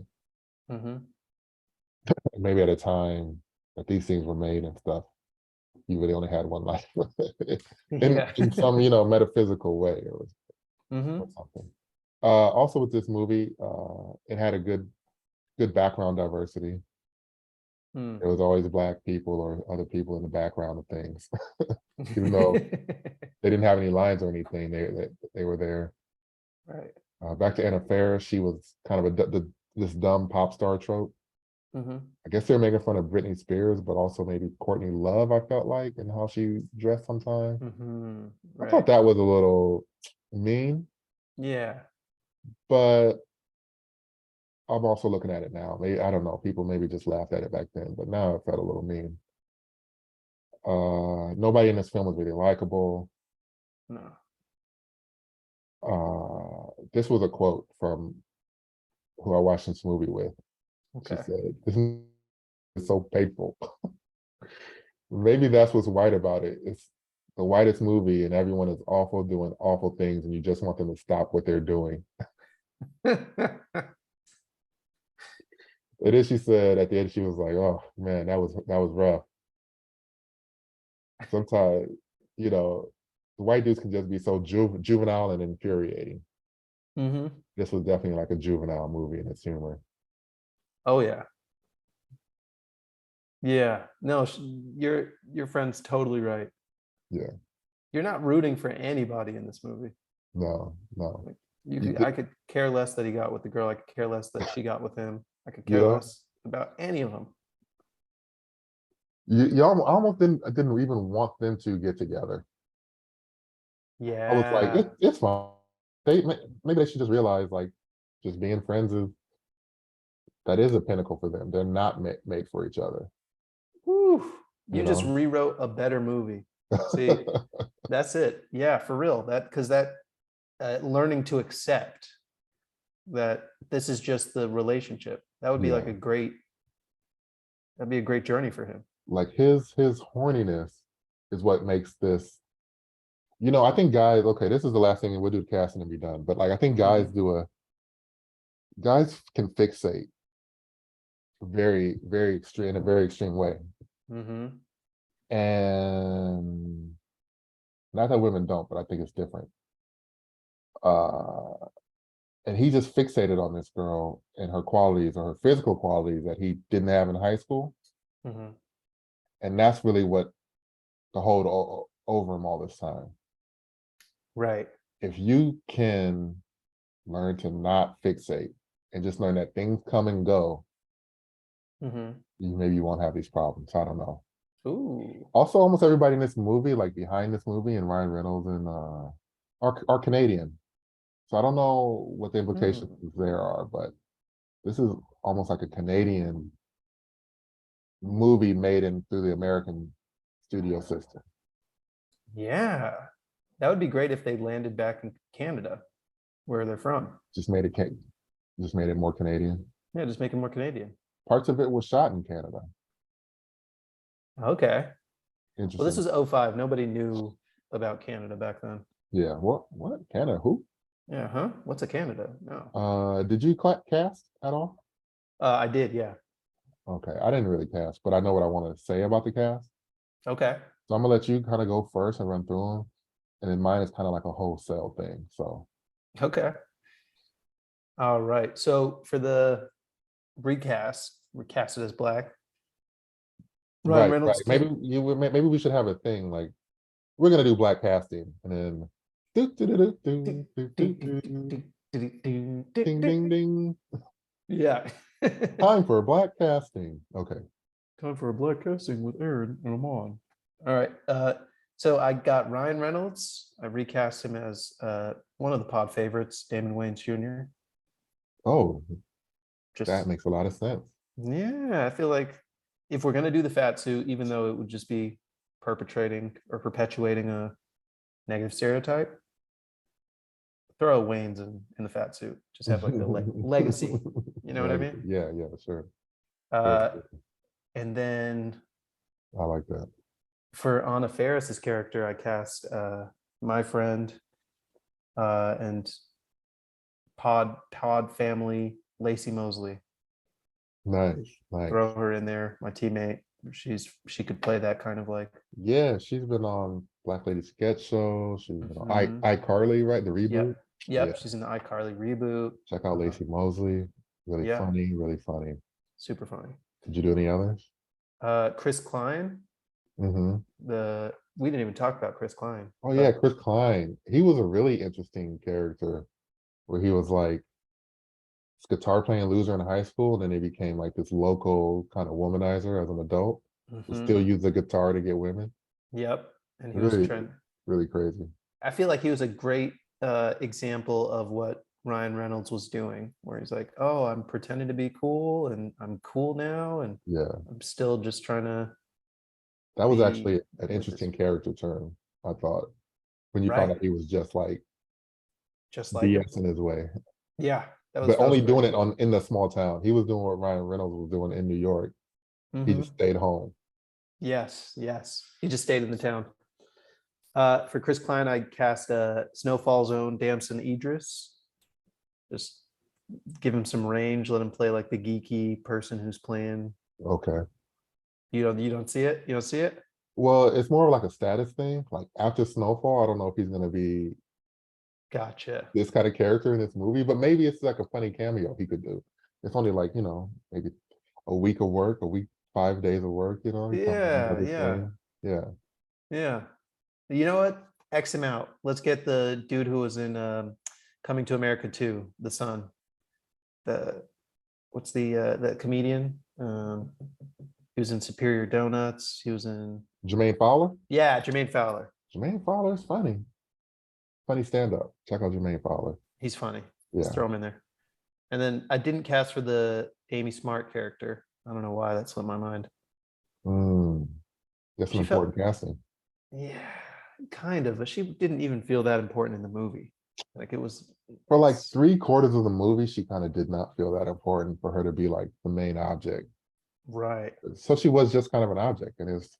Maybe at a time that these things were made and stuff, you really only had one life in some metaphysical way or something. Also with this movie, it had a good background diversity. There was always Black people or other people in the background of things, even though they didn't have any lines or anything. They were there. Right. Back to Anna Faris, she was kind of this dumb pop star trope. I guess they're making fun of Britney Spears, but also maybe Courtney Love, I felt like, and how she dressed sometimes. I thought that was a little mean. Yeah. But I'm also looking at it now. Maybe, I don't know, people maybe just laughed at it back then, but now it felt a little mean. Nobody in this film was really likable. No. This was a quote from who I watched this movie with. Okay. She said, "This is so painful." Maybe that's what's white about it. It's the whitest movie, and everyone is awful, doing awful things, and you just want them to stop what they're doing. And then she said at the end, she was like, "Oh man, that was rough." Sometimes, you know, the white dudes can just be so juvenile and infuriating. Hmm. This was definitely like a juvenile movie in its humor. Oh yeah. Yeah. No, your friend's totally right. Yeah, You're not rooting for anybody in this movie. no, no. Like You, I could care less that he got with the girl. I could care less that she got with him. I could you care know, less about any of them. you almost didn't even want them to get together. I was like, Yeah. it's fine. Maybe they should just realize like just being friends is that is a pinnacle for them. They're not made for each other, Whew. you You just know. rewrote a better movie. See, that's it. Yeah, for real. That because that learning to accept that this is just the relationship. That would be Yeah, like a great. That'd be a great journey for him. like his horniness is what makes this. You know, I think guys. Okay, this is the last thing, and we'll do the casting and be done. But like, I think Mhm. guys can fixate very, very extreme in a very extreme way, Mhm. and not that women don't, but I think it's different. Uh, and he just fixated on this girl and her qualities or her physical qualities that he didn't have in high school, Mhm. and that's really what the hold over him all this time. Right. If you can learn to not fixate and just learn that things come and go, Mhm. you won't have these problems. I don't know. Ooh. Also, almost everybody in this movie, like behind this movie, and Ryan Reynolds and are Canadian. So I don't know what the implications Mm. there are, but this is almost like a Canadian movie made in through the American studio system. Yeah. That would be great if they landed back in Canada, where they're from. Just made it just made it more Canadian. Yeah, just make it more Canadian. Parts of it was shot in Canada. Okay. Well, this Interesting. was '05. Nobody knew about Canada back then. Yeah. What Canada? Who? Yeah, huh? What's a Canada? No. Did you cast at all? I did, yeah. Okay, I didn't really cast, but I know what I want to say about the cast. Okay. So I'm gonna let you kind of go first and run through them, and then mine is kind of like a wholesale thing. So Okay. All right. So for the recast, we cast it as black. Ryan right, right. Reynolds came. Maybe we should have a thing like we're gonna do black casting, and then do, do, do, do, do, do, do, do, ding ding ding. Yeah. Time for black casting. Okay. Time for a black casting with Aaron and Amon. All right. So I got Ryan Reynolds. I recast him as one of the pod favorites, Damon Wayans Jr. Oh, that Just makes a lot of sense. yeah, I feel like if we're gonna do the fat suit, even though it would just be perpetrating or perpetuating a negative stereotype, throw Wayne's in the fat suit. Just have like the legacy. You know what I Legacy. mean? Yeah, yeah, sure. Sure, Uh, sure. and then I like that. for Anna Faris's character, I cast my friend and Pod family Lacey Mosley. Nice, nice. Throw her in there, my teammate. She could play that kind of like. Yeah, she's been on Black Lady Sketch Show. She's been on Mhm. iCarly, right? The reboot. Yep, Yeah, yep. She's in the iCarly reboot. check out Lacey Mosley. Really Yeah, funny, really funny. super funny. Did you do any others? Chris Klein. Mm-hmm. We didn't even talk about Chris Klein, Oh yeah, but Chris Klein. He was a really interesting character where he was like this guitar playing loser in high school, and then he became like this local kind of womanizer as an adult, but still mhm, use the guitar to get women. yep. And he was Really, trying. really crazy. I feel like he was a great example of what Ryan Reynolds was doing, where he's like, "Oh, I'm pretending to be cool, and I'm cool now, and Yeah, I'm still just trying to that was be actually an like this." interesting character turn, I thought, when you found Right, out he was just like just like him. BS in his way, Yeah, but that was only great. doing it on in the small town. He was doing what Ryan Reynolds was doing in New York. He just Hmm. stayed home. Yes, yes. He just stayed in the town. For Chris Klein, I cast Snowfall's own Damson Idris. Just give him some range, let him play like the geeky person who's playing. Okay. You don't see it? You don't see it? Well, it's more of like a status thing. Like after Snowfall, I don't know if he's gonna be Gotcha. this kind of character in this movie, but maybe it's like a funny cameo he could do. It's only like, maybe a week of work, a week, 5 days of work, he comes in, does Yeah, his yeah, thing. Yeah. yeah. You know what? X him out. Let's get the dude who was in Coming to America 2, the son. The what's the comedian? He was in Superior Donuts. He was in Jermaine Fowler? Jermaine Fowler. Jermaine Fowler's funny. Funny stand-up. Check out Jermaine Fowler. He's funny. Yeah. Just throw him in there. And then I didn't cast for the Amy Smart character. I don't know why that slipped my mind. That's an She felt- important casting. Yeah, kind of, but she didn't even feel that important in the movie. Like it was For like 3/4 of the movie, she kind of did not feel that important for her to be like the main object. right. So she was just kind of an object, and there's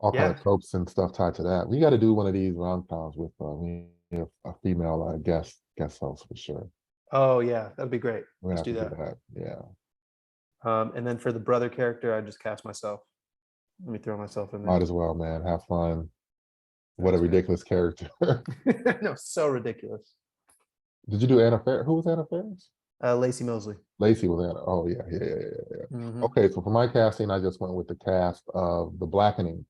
all kind Yeah. of tropes and stuff tied to that. We got to do one of these rom-coms with a female guest host for sure. Oh yeah, that'd be great. We're Let's gonna do have to that. do that. Yeah. And then for the brother character, I just cast myself. Let me throw myself in there. Might as well, man. Have fun. What a Sounds good. ridiculous character. No, so ridiculous. Did you do Anna Faris? Who was Anna Faris? Lacey Mosley. Lacey was Anna. Oh yeah. Mhm. Okay, so for my casting, I just went with the cast of The Blackening,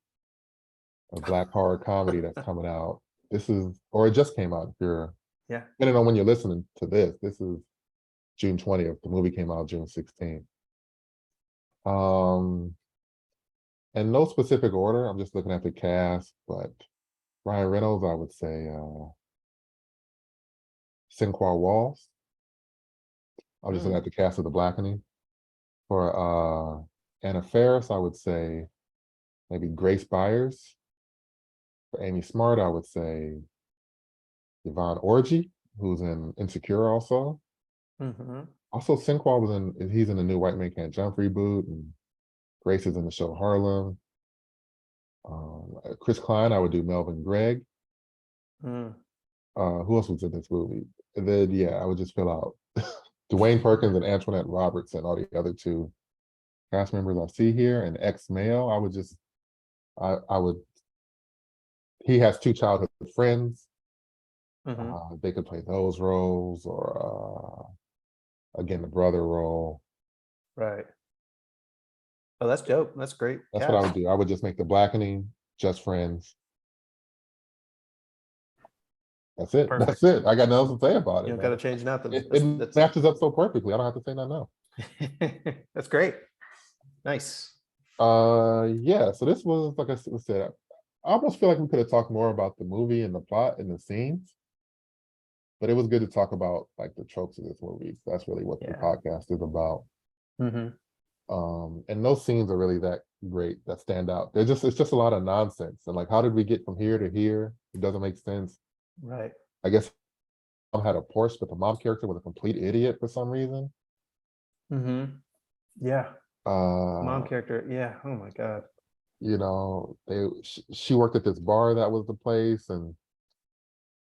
a black horror comedy that's coming out. Or it just came out. If you're Yeah. depending on when you're listening to this is June 20th. The movie came out June 16th. In no specific order, I'm just looking at the cast, but Ryan Reynolds, I would say Sinqua Walls. I'm just looking at the cast of The Blackening. For Anna Faris, I would say maybe Grace Byers. For Amy Smart, I would say Yvonne Orji, who's in Insecure also. Mm-hmm. Also, Sinqua he's in the new White Man Can't Jump reboot, and Grace is in the show Harlem. Chris Klein, I would do Melvin Gregg. Who else was in this movie? And then, I would just fill out Dwayne Perkins and Antoinette Roberts and all the other two cast members I see here. And ex-male, he has two childhood friends. They could play those roles, or again, the brother role. Right. Oh, that's dope. That's great. That's what I would do. I would just make The Blackening just friends. That's it. Perfect. That's it. I got nothing else to say about it. You don't got to change nothing. It matches up so perfectly. I don't have to say nothing else. That's great. Nice. Yeah. So this was, like I said, I almost feel like we could have talked more about the movie and the plot and the scenes, but it was good to talk about like the tropes of this movie. That's really what the podcast is about. And those scenes are really that great, that stand out. It's just a lot of nonsense. And like, how did we get from here to here? It doesn't make sense. Right. I guess mom had a Porsche, but the mom character was a complete idiot for some reason. Yeah. Mom character. Yeah. Oh my God. She worked at this bar that was the place, and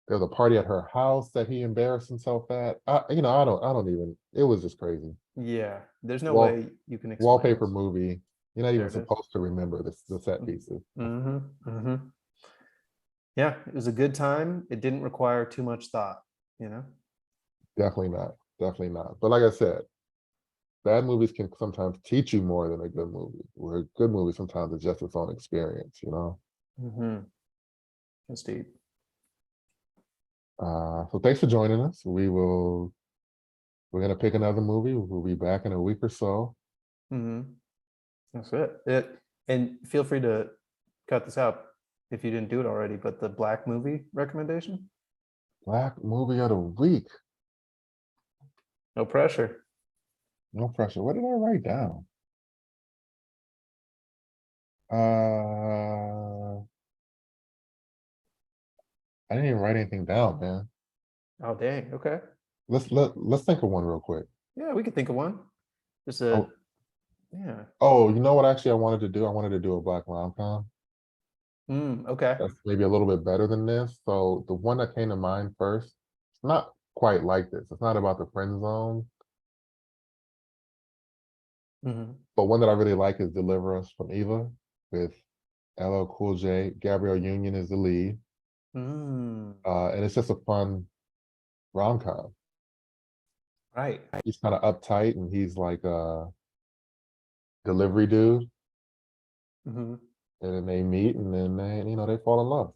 there was a party at her house that he embarrassed himself at. I don't even. It was just crazy. Yeah. There's no way you can explain wallpaper this. movie. You're not even supposed to remember the set pieces. Yeah, it was a good time. It didn't require too much thought, Definitely not. Definitely not. But like I said, bad movies can sometimes teach you more than a good movie. Where a good movie sometimes is just its own experience, That's deep. So thanks for joining us. We're gonna pick another movie. We'll be back in a week or so. That's it. And feel free to cut this out if you didn't do it already, but the black movie recommendation? Black movie of the week. No pressure. No pressure. What did I write down? I didn't even write anything down, man. Oh dang. Okay. Let's think of one real quick. Yeah, we could think of one. Just Yeah. Oh, you know what actually I wanted to do? I wanted to do a Black rom-com. Okay. That's maybe a little bit better than this. So the one that came to mind first, it's not quite like this. It's not about the friend zone, Hmm. but one that I really like is Deliver Us from Eva with LL Cool J. Gabrielle Union is the lead. Mm, And it's just a fun rom-com. right. He's kind of uptight and he's like a delivery dude. Hmm. And then they meet and then they fall in love.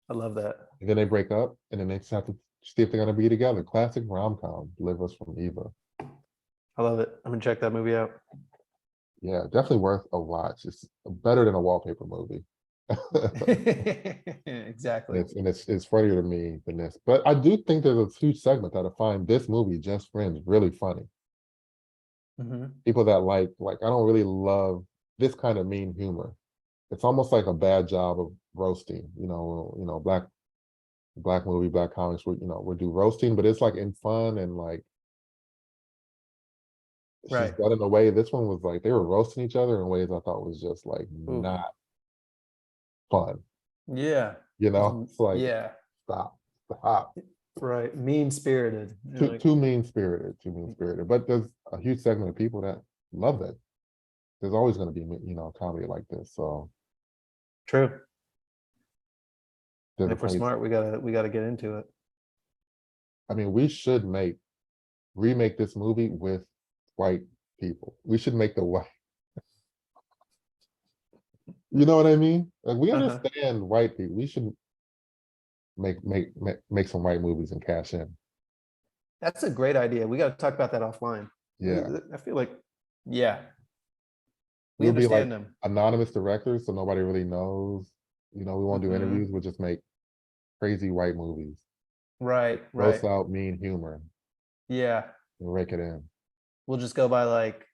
I love that. And then they break up and then they just have to see if they're gonna be together. Classic rom-com, Deliver Us from Eva. I love it. I'm gonna check that movie out. Yeah, definitely worth a watch. It's better than a wallpaper movie. Exactly. It's funnier to me than this. But I do think there's a huge segment that I find this movie, Just Friends, really funny. Hmm. People that I don't really love this kind of mean humor. It's almost like a bad job of roasting, black movie, black comics, we do roasting, but it's like in fun and like it's Right. just done in a way. This one was like they were roasting each other in ways I thought was just like Ooh. not fun. Yeah. It's like Yeah. stop. Right. Mean spirited. Too mean spirited, But there's a huge segment of people that love that. There's always going to be comedy like this. So True. there's And a if we're place. smart, we gotta get into it. I mean, we should remake this movie with white people. We should make the white. You know what I mean? Like we Uh-huh. understand white people. We should make some white movies and cash in. That's a great idea. We gotta talk about that offline. Yeah, I feel like, yeah, we we'll be like understand them. anonymous directors, so nobody really knows. We won't do interviews. Hmm. We'll just make crazy white movies. Right, Gross right. out mean humor Yeah. and rake it in. We'll just go by like,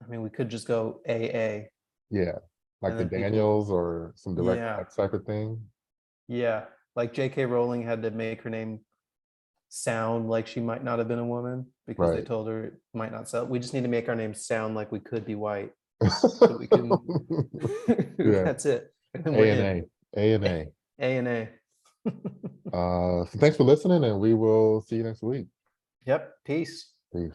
I mean, we could just go AA, Yeah, like and the then people, Daniels or some direct yeah, X type of thing. yeah. Like J.K. Rowling had to make her name sound like she might not have been a woman because they Right. told her it might not sell. We just need to make our name sound like we could be white so we can. Yeah. That's it. And then we're A and in. A. A and A. A and A. So thanks for listening, and we will see you next week. Yep. Peace. Peace.